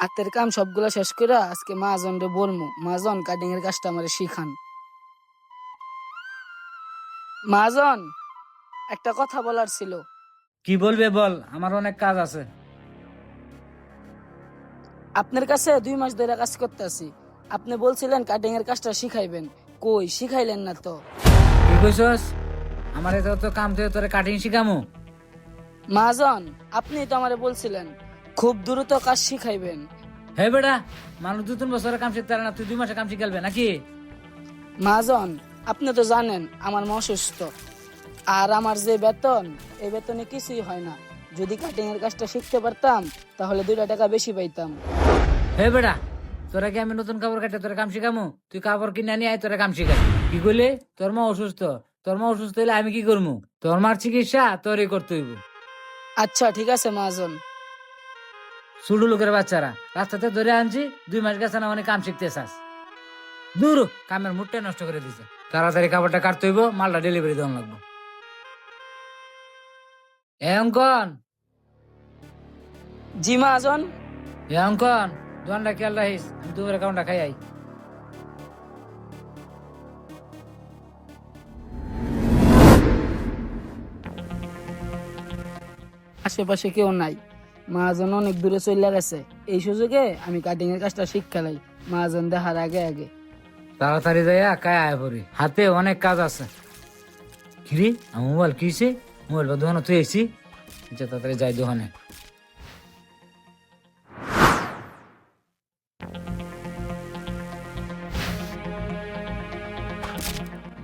হাতের কাম সবগুলা শেষ করে আজকে মাজন রে বলমু মাজন কাটিং এর কাজটা আমারে শিখান। মাজন, একটা কথা বলার ছিল। কি বলবে বল, আমার অনেক কাজ আছে। আপনার কাছে 2 মাস ধরে কাজ করতেছি, আপনি বলছিলেন কাটিং এর কাজটা শিখাইবেন, কই শিখাইলেন না তো। কি কইছস? আমার এত তো কাম থেকে তোরে কাটিং শিখামু? মাজন, আপনি তো আমারে বলছিলেন খুব দ্রুত কাজ শিখাইবেন। হে বেটা, মানুষ 2-3 বছরের কাম শিখতে পারে না, তুই 2 মাসে কাম শিখালবে নাকি? মাজন, আপনি তো জানেন আমার মা অসুস্থ, আর আমার যে বেতন, এই বেতনে কিছুই হয় না। যদি কাটিং এর কাজটা শিখতে পারতাম তাহলে 2 টাকা বেশি পাইতাম। হে বেটা, তোরা কি আমি নতুন কাপড় কাটে তোরা কাম শিখামু? তুই কাপড় কিনে নিয়ে আয়, তোরা কাম শিখাই। কি কইলে? তোর মা অসুস্থ? তোর মা অসুস্থ হইলে আমি কি করবো? তোর মার চিকিৎসা তোরই করতে হইব। আচ্ছা ঠিক আছে মাজন। ছোট লোকের বাচ্চারা রাস্তাতে ধরে আনছি, 2 মাস গেছে না অনেক কাম শিখতে চাস? দূর, কামের মুডটাই নষ্ট করে দিছে। তাড়াতাড়ি কাপড়টা কাটতে হইব, মালটা ডেলিভারি দেওয়া লাগবো। এ অঙ্কন, জি মাজন। এ অঙ্কন, দোকানটা খেয়াল রাখিস, আমি দুপুরে কাউন্টা খাই আই। আশেপাশে কেউ নাই, মাজন অনেক দূরে চলে গেছে। এই সুযোগে আমি কাটিং এর কাজটা শিখালাই, মাজন দেখার আগে আগে। তাড়াতাড়ি যাইয়া কায় আয় পড়ি, হাতে অনেক কাজ আছে। কিরে, আমার মোবাইল কিছে? মোবাইল বা দোকানে তুই আইছি, যে তাড়াতাড়ি যাই দোকানে।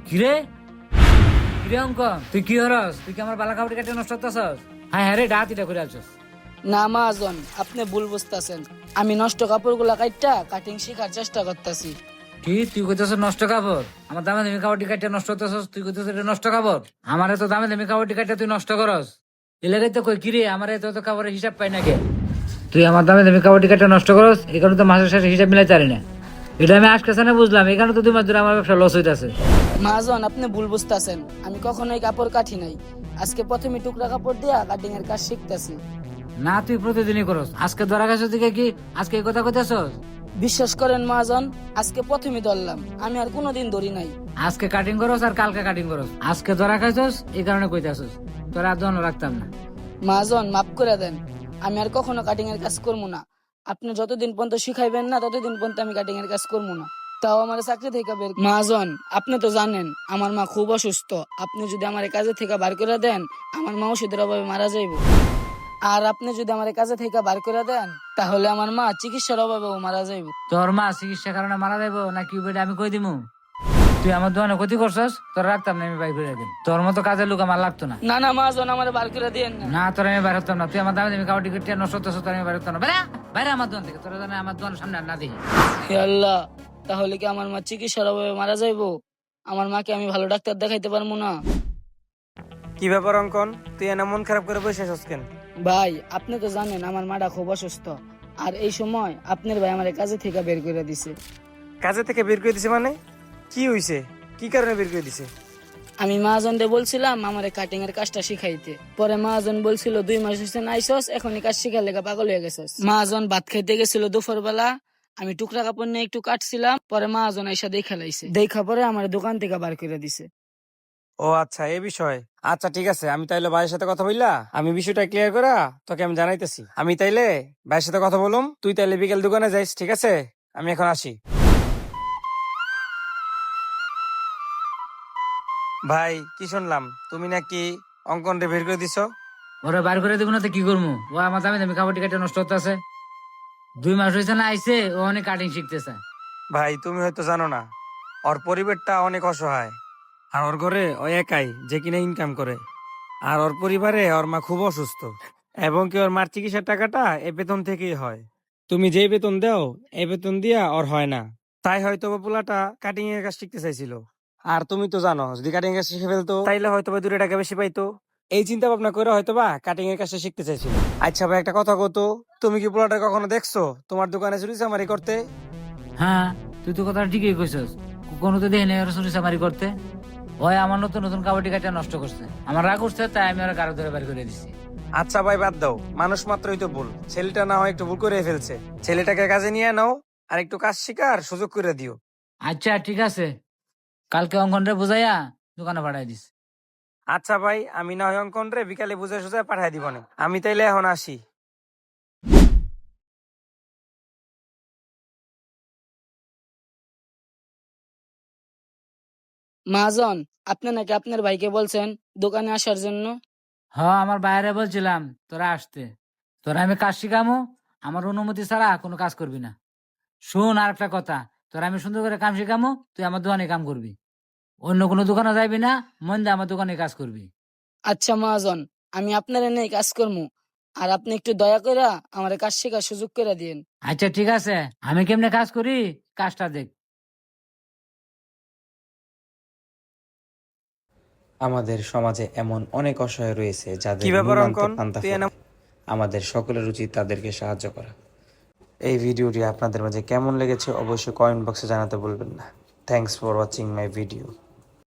কিরে, কিরে অঙ্কন, তুই কি হরস? তুই কি আমার বালা কাপড় কাটে নষ্ট করতেছস? হ্যাঁ হ্যাঁ রে, ডাহাতিটা করে আলছস। না মাজন, আপনি ভুল বুঝতেছেন। আমি নষ্ট কাপড়গুলা কাইটটা কাটিং শেখার চেষ্টা করতেছি। কি তুই কইতেছ নষ্ট কাপড়? আমার দামে দামি কাপড় কাটে নষ্ট করতেছস? তুই কইতেছ এটা নষ্ট কাপড়? আমার এত দামে দামি কাপড় কাটে তুই নষ্ট করস? এলাকায় তো কই কিরে, আমার এত তো কাপড়ের হিসাব পাই না কে? তুই আমার দামে দামি কাপড় কাটে নষ্ট করস, এই কারণে তো মাসের শেষে হিসাব মিলাই পারি না। এটা আমি আজকে না বুঝলাম, এই কারণে তো 2 মাস ধরে আমার ব্যবসা লস হইতাছে। মাজন, আপনি ভুল বুঝতেছেন। আমি কখনোই কাপড় কাটি নাই, আজকে প্রথমে টুকরা কাপড় দিয়া কাটিং এর কাজ শিখতেছি। না, তুই প্রতিদিনই করস, আজকে ধরা গেছিস দিকে কি আজকে এই কথা কইতেছস? বিশ্বাস করেন মাজন, আজকে প্রথমে ধরলাম, আমি আর কোনোদিন ধরি নাই। আজকে কাটিং করস আর কালকে কাটিং করস, আজকে ধরা খাইছস এই কারণে কইতাছস। তোরা আর দোকানও রাখতাম না। মাজন মাফ করে দেন, আমি আর কখনো কাটিং এর কাজ করবো না। আপনি যতদিন পর্যন্ত শিখাইবেন না ততদিন পর্যন্ত আমি কাটিং এর কাজ করবো না। তাও আমার চাকরি থেকে বের। মাজন, আপনি তো জানেন আমার মা খুব অসুস্থ, আপনি যদি আমার কাজে থেকে বার করে দেন আমার মা ওষুধের অভাবে মারা যাইব। আর আপনি যদি আমার কাজে থেকে বার করে দেন তাহলে আমার মা চিকিৎসার অভাবেও মারা যাইব। তোর মা চিকিৎসার কারণে মারা যাইব নাকি বেটা আমি কই দিমু? তুই আমার দোকানে ক্ষতি করছস, তোর রাখতাম না, আমি বাই করে দিম। তোর মতো কাজের লোক আমার লাগতো না। না না মাজন, আমার বার করে দিয়েন না। না, তোর আমি বাইর হতাম না। তুই আমার দামে দামি কাপড় টিকিট নষ্ট করতেছ, তোর আমি বাইর হতাম না। বাইরে বাইরে আমার দোকান থেকে, তোর জানে আমার দোকানের সামনে আর না দেখি। হে আল্লাহ, তাহলে কি আমার মা চিকিৎসার অভাবে মারা যাইবো? আমার মাকে আমি ভালো ডাক্তার দেখাইতে পারবো না? কি ব্যাপার অঙ্কন, তুই এনে মন খারাপ করে বসে আছিস কেন? ভাই, আপনি তো জানেন আমার মাটা খুব অসুস্থ, আর এই সময় আপনার ভাই আমার কাজে থেকে বের করে দিছে। কাজে থেকে বের করে দিছে মানে? কি হইছে? কি কারণে বের করে দিছে? আমি মহাজনকে বলছিলাম আমার কাটিং এর কাজটা শিখাইতে, পরে মহাজন বলছিল 2 মাস হয়েছে না আইসস, এখনই কাজ শিখার লেগে পাগল হয়ে গেছস। মহাজন ভাত খাইতে গেছিল দুপুর বেলা, আমি টুকরা কাপড় নিয়ে একটু কাটছিলাম, পরে মহাজন আইসা দেখা লাইছে, দেখা পরে আমার দোকান থেকে বার করে দিছে। ও আচ্ছা, এই বিষয়। আচ্ছা ঠিক আছে, আমি তাইলে ভাইয়ের সাথে কথা বললা আমি বিষয়টা ক্লিয়ার করা তোকে আমি জানাইতেছি। আমি তাইলে ভাইয়ের সাথে কথা বলুম, তুই তাইলে বিকেল দোকানে যাইস, ঠিক আছে? আমি এখন আসি। ভাই, কি শুনলাম তুমি নাকি অঙ্কন রে বের করে দিছো? ওরা বাইর করে দিব না তো কি করবো? ও আমার দামে দামি কাপড় টিকিট নষ্ট করতেছে। 2 মাস হয়েছে না আইছে, ও অনেক কাটিং শিখতেছে। ভাই, তুমি হয়তো জানো না, ওর পরিবারটা অনেক অসহায়, আর ওর ঘরে ও একাই যে কিনা ইনকাম করে। আর ওর পরিবারে ওর মা খুব অসুস্থ, এবং কি ওর মার চিকিৎসার টাকাটা এ বেতন থেকেই হয়। তুমি যেই বেতন দাও এই বেতন দিয়া ওর হয় না, তাই হয়তো বা পোলাটা কাটিং এর কাজ শিখতে চাইছিল। আর তুমি তো জানো, যদি কাটিং এর কাজ শিখে ফেলতো তাইলে হয়তো বা 2 টাকা বেশি পাইতো। এই চিন্তা ভাবনা করে হয়তো বা কাটিং এর কাজটা শিখতে চাইছিল। আচ্ছা ভাই, একটা কথা কতো, তুমি কি পোলাটা কখনো দেখছো তোমার দোকানে চুরি চামারি করতে? হ্যাঁ, তুই তো কথা ঠিকই কইছস, কোনো তো দেখি নাই ওরা চুরি চামারি করতে। ওই আমার নতুন নতুন কাপড় টিকিট নষ্ট করছে, আমার রাগ উঠছে, তাই আমি ওরা গাড়ি ধরে বের করে দিছি। আচ্ছা ভাই বাদ দাও, মানুষ মাত্রই তো ভুল, ছেলেটা না হয় একটু ভুল করে ফেলছে, ছেলেটাকে কাজে নিয়ে নাও আর একটু কাজ শিখার সুযোগ করে দিও। আচ্ছা ঠিক আছে, কালকে অঙ্কনরে বুঝাইয়া দোকানে পাঠাই দিস। আচ্ছা ভাই, আমি না হয় অঙ্কন রে বিকালে বুঝে সুঝে পাঠাই দিব না, আমি তাইলে এখন আসি। মহাজন, আপনি নাকি আপনার ভাইকে বলছেন দোকানে আসার জন্য? আমার বাইরে বলছিলাম তোরা আসতে, তোরা আমি কাজ শিখামো, আমার অনুমতি ছাড়া কোনো কাজ করবি না। শোন আর একটা কথা, তোরা আমি সুন্দর করে কাম শিখামো, তুই আমার দোকানে কাম করবি, অন্য কোনো দোকানে যাবি না, মন দিয়ে আমার দোকানে কাজ করবি। আচ্ছা মহাজন, আমি আপনার এনে কাজ করবো, আর আপনি একটু দয়া করে আমার কাজ শেখার সুযোগ করে দিন। আচ্ছা ঠিক আছে, আমি কেমনে কাজ করি কাজটা দেখ। আমাদের সমাজে এমন অনেক অসহায় রয়েছে যাদের কি ব্যাপার নুন আনতে অঙ্কন, পান্তা তুই ফোটায়। আমাদের সকলের উচিত তাদেরকে সাহায্য করা। এই ভিডিওটি আপনাদের মাঝে কেমন লেগেছে অবশ্যই কমেন্ট বক্সে জানাতে ভুলবেন না। Thanks for watching my video.